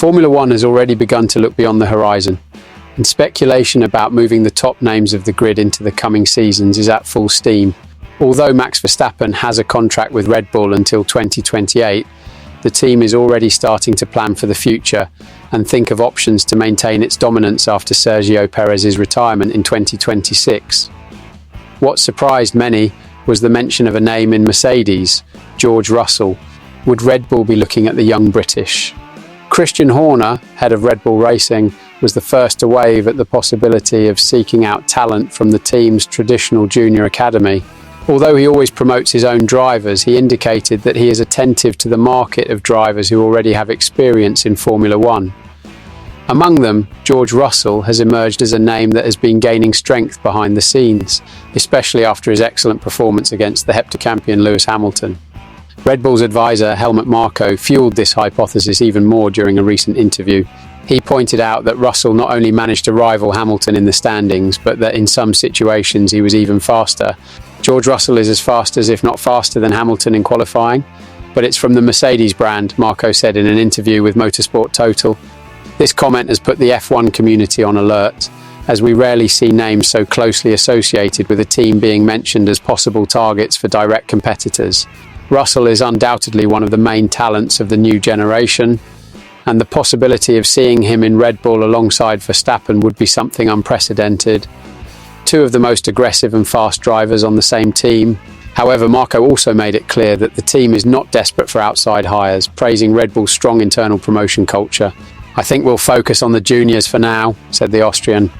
Formula One has already begun to look beyond the horizon, and speculation about moving the top names of the grid into the coming seasons is at full steam. Although Max Verstappen has a contract with Red Bull until 2028, the team is already starting to plan for the future and think of options to maintain its dominance after Sergio Perez's retirement in 2026. What surprised many was the mention of a name in Mercedes, George Russell. Would Red Bull be looking at the young British? Christian Horner, head of Red Bull Racing, was the first to wave at the possibility of seeking out talent from the team's traditional junior academy. Although he always promotes his own drivers, he indicated that he is attentive to the market of drivers who already have experience in Formula One. Among them, George Russell has emerged as a name that has been gaining strength behind the scenes, especially after his excellent performance against the heptacampion Lewis Hamilton. Red Bull's advisor, Helmut Marko, fueled this hypothesis even more during a recent interview. He pointed out that Russell not only managed to rival Hamilton in the standings, but that in some situations he was even faster. George Russell is as fast as, if not faster than Hamilton in qualifying, but it's from the Mercedes brand, Marko said in an interview with Motorsport Total. This comment has put the F1 community on alert, as we rarely see names so closely associated with a team being mentioned as possible targets for direct competitors. Russell is undoubtedly one of the main talents of the new generation, and the possibility of seeing him in Red Bull alongside Verstappen would be something unprecedented. Two of the most aggressive and fast drivers on the same team. However, Marko also made it clear that the team is not desperate for outside hires, praising Red Bull's strong internal promotion culture. "I think we'll focus on the juniors for now," said the Austrian.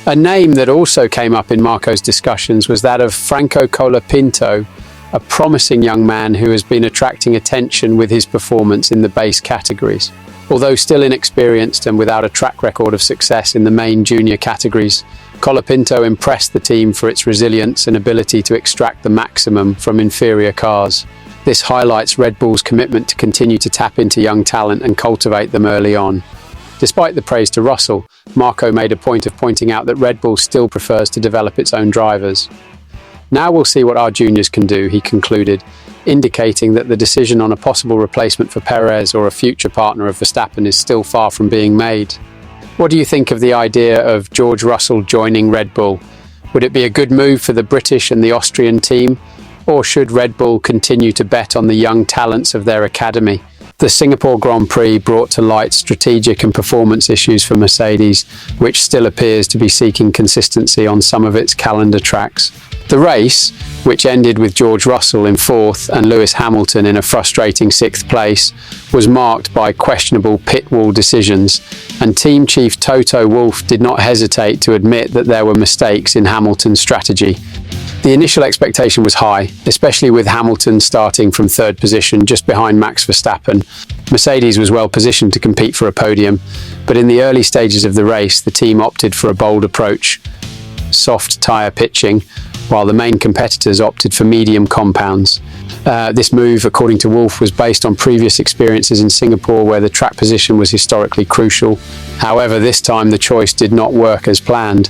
A name that also came up in Marko's discussions was that of Franco Colapinto, a promising young man who has been attracting attention with his performance in the base categories. Although still inexperienced and without a track record of success in the main junior categories, Colapinto impressed the team for its resilience and ability to extract the maximum from inferior cars. This highlights Red Bull's commitment to continue to tap into young talent and cultivate them early on. Despite the praise to Russell, Marko made a point of pointing out that Red Bull still prefers to develop its own drivers. "Now we'll see what our juniors can do," he concluded, indicating that the decision on a possible replacement for Perez or a future partner of Verstappen is still far from being made. What do you think of the idea of George Russell joining Red Bull? Would it be a good move for the British and the Austrian team? Or should Red Bull continue to bet on the young talents of their academy? The Singapore Grand Prix brought to light strategic and performance issues for Mercedes, which still appears to be seeking consistency on some of its calendar tracks. The race, which ended with George Russell in fourth and Lewis Hamilton in a frustrating sixth place, was marked by questionable pit wall decisions, and team chief Toto Wolff did not hesitate to admit that there were mistakes in Hamilton's strategy. The initial expectation was high, especially with Hamilton starting from third position just behind Max Verstappen. Mercedes was well positioned to compete for a podium, but in the early stages of the race, the team opted for a bold approach, soft tyre pitching, while the main competitors opted for medium compounds. This move, according to Wolff, was based on previous experiences in Singapore where the track position was historically crucial. However, this time the choice did not work as planned.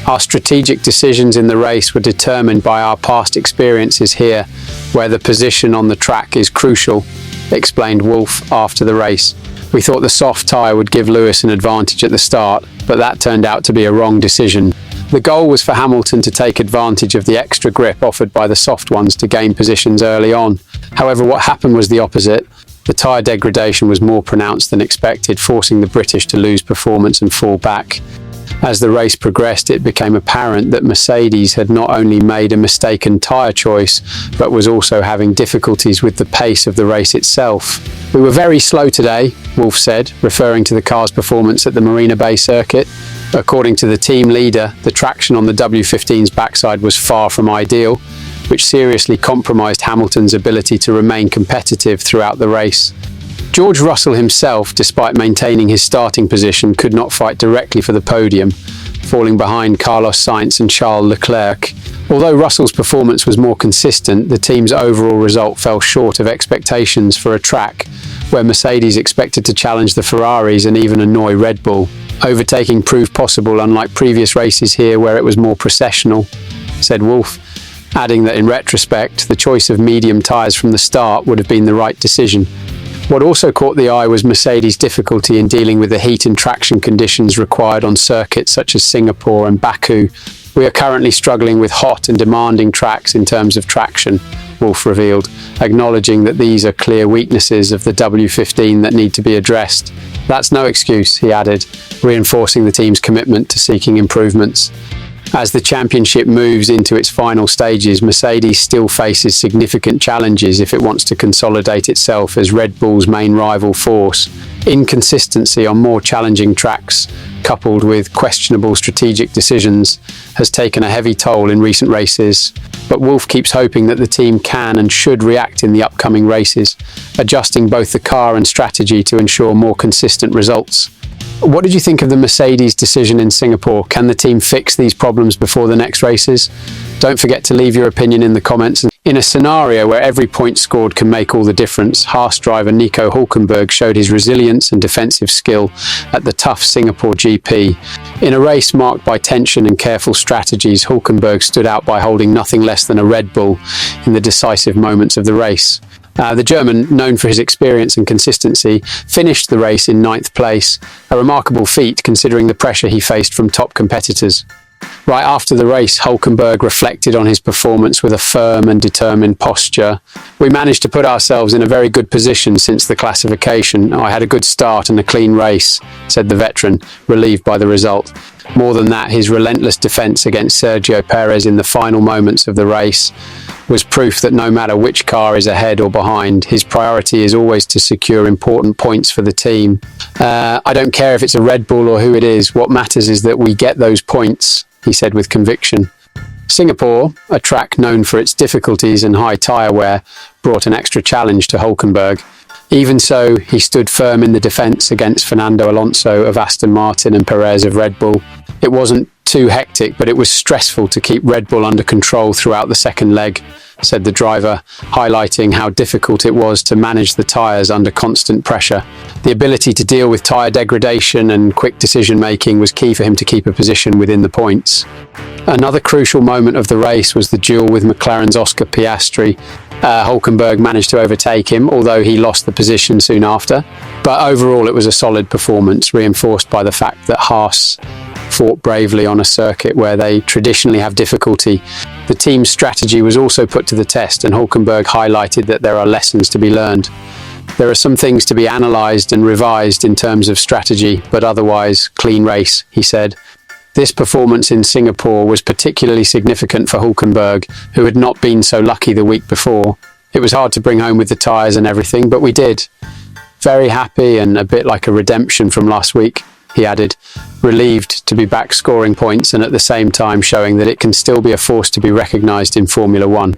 "Our strategic decisions in the race were determined by our past experiences here, where the position on the track is crucial," explained Wolff after the race. "We thought the soft tyre would give Lewis an advantage at the start, but that turned out to be a wrong decision. The goal was for Hamilton to take advantage of the extra grip offered by the soft ones to gain positions early on. However, what happened was the opposite. The tyre degradation was more pronounced than expected, forcing the British to lose performance and fall back. As the race progressed, it became apparent that Mercedes had not only made a mistaken tyre choice, but was also having difficulties with the pace of the race itself. We were very slow today," Wolff said, referring to the car's performance at the Marina Bay circuit. According to the team leader, the traction on the W15's backside was far from ideal, which seriously compromised Hamilton's ability to remain competitive throughout the race. George Russell himself, despite maintaining his starting position, could not fight directly for the podium, falling behind Carlos Sainz and Charles Leclerc. Although Russell's performance was more consistent, the team's overall result fell short of expectations for a track where Mercedes expected to challenge the Ferraris and even annoy Red Bull. Overtaking proved possible, unlike previous races here where it was more processional, said Wolff, adding that in retrospect, the choice of medium tyres from the start would have been the right decision. What also caught the eye was Mercedes' difficulty in dealing with the heat and traction conditions required on circuits such as Singapore and Baku. "We are currently struggling with hot and demanding tracks in terms of traction," Wolff revealed, acknowledging that these are clear weaknesses of the W15 that need to be addressed. "That's no excuse," he added, reinforcing the team's commitment to seeking improvements. As the championship moves into its final stages, Mercedes still faces significant challenges if it wants to consolidate itself as Red Bull's main rival force. Inconsistency on more challenging tracks, coupled with questionable strategic decisions, has taken a heavy toll in recent races, but Wolff keeps hoping that the team can and should react in the upcoming races, adjusting both the car and strategy to ensure more consistent results. What did you think of the Mercedes decision in Singapore? Can the team fix these problems before the next races? Don't forget to leave your opinion in the comments. In a scenario where every point scored can make all the difference, Haas driver Nico Hulkenberg showed his resilience and defensive skill at the tough Singapore GP. In a race marked by tension and careful strategies, Hulkenberg stood out by holding nothing less than a Red Bull in the decisive moments of the race. The German, known for his experience and consistency, finished the race in 9th place, a remarkable feat considering the pressure he faced from top competitors. Right after the race, Hulkenberg reflected on his performance with a firm and determined posture. "We managed to put ourselves in a very good position since the classification. I had a good start and a clean race," said the veteran, relieved by the result. More than that, his relentless defence against Sergio Perez in the final moments of the race was proof that no matter which car is ahead or behind, his priority is always to secure important points for the team. "I don't care if it's a Red Bull or who it is. What matters is that we get those points," he said with conviction. Singapore, a track known for its difficulties and high tyre wear, brought an extra challenge to Hulkenberg. Even so, he stood firm in the defence against Fernando Alonso of Aston Martin and Perez of Red Bull. "It wasn't too hectic, but it was stressful to keep Red Bull under control throughout the second leg," said the driver, highlighting how difficult it was to manage the tyres under constant pressure. The ability to deal with tyre degradation and quick decision-making was key for him to keep a position within the points. Another crucial moment of the race was the duel with McLaren's Oscar Piastri. Hulkenberg managed to overtake him, although he lost the position soon after. But overall, it was a solid performance, reinforced by the fact that Haas fought bravely on a circuit where they traditionally have difficulty. The team's strategy was also put to the test, and Hulkenberg highlighted that there are lessons to be learned. "There are some things to be analysed and revised in terms of strategy, but otherwise, clean race," he said. This performance in Singapore was particularly significant for Hulkenberg, who had not been so lucky the week before. "It was hard to bring home with the tyres and everything, but we did. Very happy and a bit like a redemption from last week," he added, relieved to be back scoring points and at the same time showing that it can still be a force to be recognised in Formula One.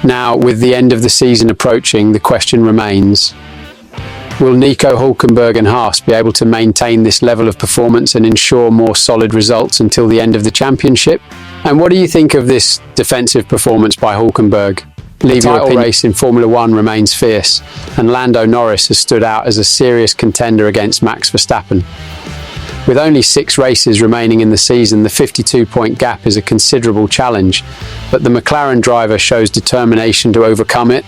Now, with the end of the season approaching, the question remains: will Nico Hulkenberg and Haas be able to maintain this level of performance and ensure more solid results until the end of the championship? And what do you think of this defensive performance by Hulkenberg? The title race in Formula One remains fierce, and Lando Norris has stood out as a serious contender against Max Verstappen. With only 6 races remaining in the season, the 52-point gap is a considerable challenge, but the McLaren driver shows determination to overcome it.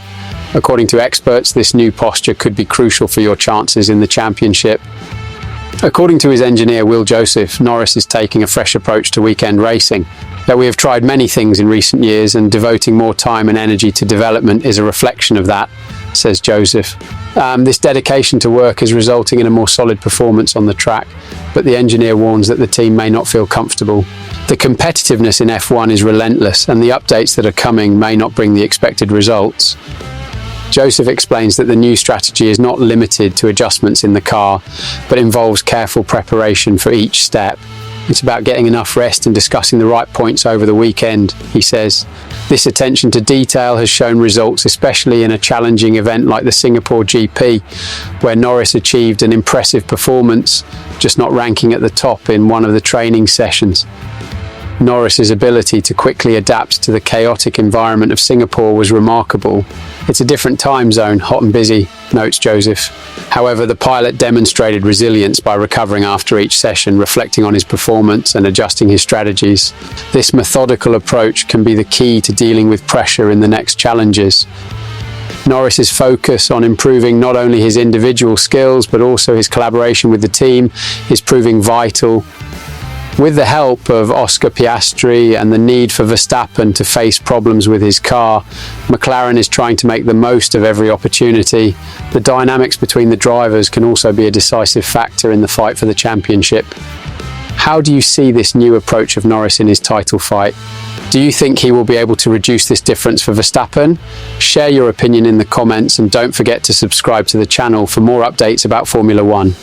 According to experts, this new posture could be crucial for your chances in the championship. According to his engineer Will Joseph, Norris is taking a fresh approach to weekend racing. That we have tried many things in recent years, and devoting more time and energy to development is a reflection of that, says Joseph. This dedication to work is resulting in a more solid performance on the track, but the engineer warns that the team may not feel comfortable. The competitiveness in F1 is relentless, and the updates that are coming may not bring the expected results. Joseph explains that the new strategy is not limited to adjustments in the car, but involves careful preparation for each step. It's about getting enough rest and discussing the right points over the weekend, he says. This attention to detail has shown results, especially in a challenging event like the Singapore GP, where Norris achieved an impressive performance, just not ranking at the top in one of the training sessions. Norris's ability to quickly adapt to the chaotic environment of Singapore was remarkable. It's a different time zone, hot and busy, notes Joseph. However, the pilot demonstrated resilience by recovering after each session, reflecting on his performance and adjusting his strategies. This methodical approach can be the key to dealing with pressure in the next challenges. Norris's focus on improving not only his individual skills but also his collaboration with the team is proving vital. With the help of Oscar Piastri and the need for Verstappen to face problems with his car, McLaren is trying to make the most of every opportunity. The dynamics between the drivers can also be a decisive factor in the fight for the championship. How do you see this new approach of Norris in his title fight? Do you think he will be able to reduce this difference for Verstappen? Share your opinion in the comments and don't forget to subscribe to the channel for more updates about Formula One.